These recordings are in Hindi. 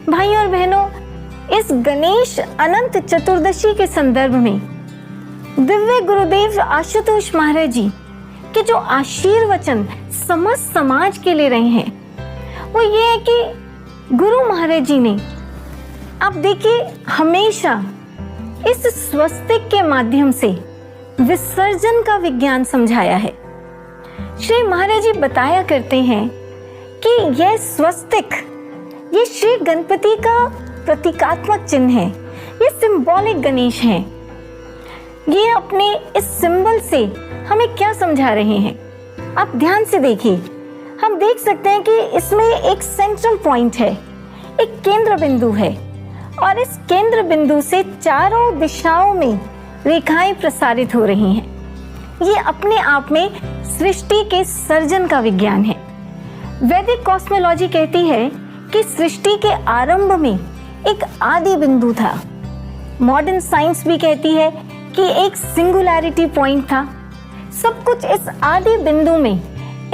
भाइयों और बहनों, इस गणेश अनंत चतुर्दशी के संदर्भ में दिव्य गुरुदेव आशुतोष महाराज जी के जो आशीर्वचन समस्त समाज के ले रहे हैं वो ये है कि गुरु महाराज जी ने, आप देखिए, हमेशा इस स्वस्तिक के माध्यम से विसर्जन का विज्ञान समझाया है। श्री महाराज जी बताया करते हैं कि यह स्वस्तिक, ये श्री गणपति का प्रतीकात्मक चिन्ह है, ये सिंबॉलिक गणेश हैं। ये अपने इस सिंबल से हमें क्या समझा रहे हैं, आप ध्यान से देखिए। हम देख सकते हैं कि इसमें एक सेंट्रल पॉइंट है, एक केंद्र बिंदु है, और इस केंद्र बिंदु से चारों दिशाओं में रेखाएं प्रसारित हो रही हैं। ये अपने आप में सृष्टि के सर्जन का विज्ञान है। वैदिक कॉस्मोलॉजी कहती है कि सृष्टि के आरंभ में एक आदि बिंदु था। मॉडर्न साइंस भी कहती है कि एक सिंगुलैरिटी पॉइंट था। सब कुछ इस आदि बिंदु में,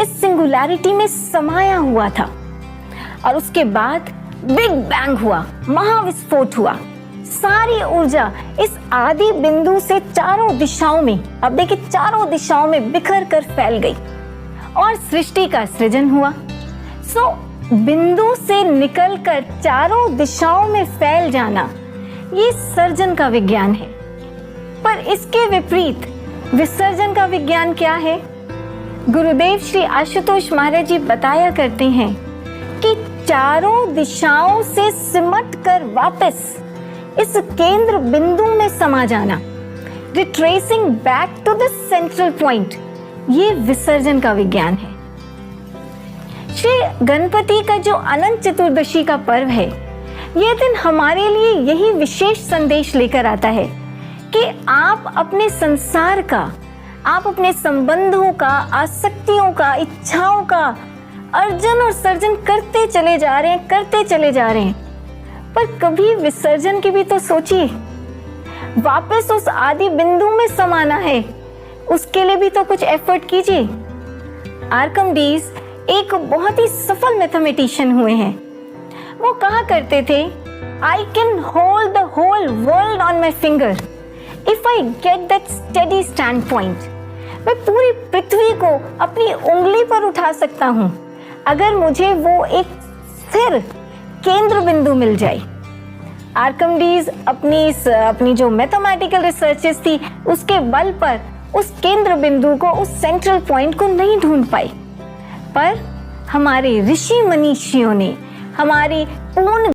इस सिंगुलैरिटी में समाया हुआ था, और उसके बाद बिग बैंग हुआ, महाविस्फोट हुआ। सारी ऊर्जा इस आदि बिंदु से चारों दिशाओं में, अब देखिए, चारों दिशाओं में बिखर कर फैल गई और सृष्टि का सृजन हुआ। बिंदु से निकलकर चारों दिशाओं में फैल जाना, ये सर्जन का विज्ञान है। पर इसके विपरीत विसर्जन का विज्ञान क्या है? गुरुदेव श्री आशुतोष महाराज जी बताया करते हैं कि चारों दिशाओं से सिमट कर वापस इस केंद्र बिंदु में समा जाना, retracing back to the central point, ये विसर्जन का विज्ञान है। श्री गणपति का जो अनंत चतुर्दशी का पर्व है, यह दिन हमारे लिए यही विशेष संदेश लेकर आता है कि आप अपने संसार का, आप अपने संबंधों का, आसक्तियों का, इच्छाओं का अर्जन और सर्जन करते चले जा रहे हैं, पर कभी विसर्जन की भी तो सोचिए। वापस उस आदि बिंदु में समाना है, उसके लिए भी तो कुछ एफर्ट कीजिए। आर्किमिडीज एक बहुत ही सफल मैथमेटिशियन हुए हैं। वो कहा करते थे, I can hold the whole world on my finger if I get that steady stand point. मैं पूरी पृथ्वी को अपनी उंगली पर उठा सकता हूँ अगर मुझे वो एक स्थिर केंद्र बिंदु मिल जाए। आर्किमिडीज अपनी जो मैथमेटिकल रिसर्चेस थी, उसके बल पर उस केंद्र बिंदु को, उस सेंट्रल पॉइंट को नहीं ढूंढ पाए, पर हमारे ऋषि मनीषियों ने, हमारी पूर्ण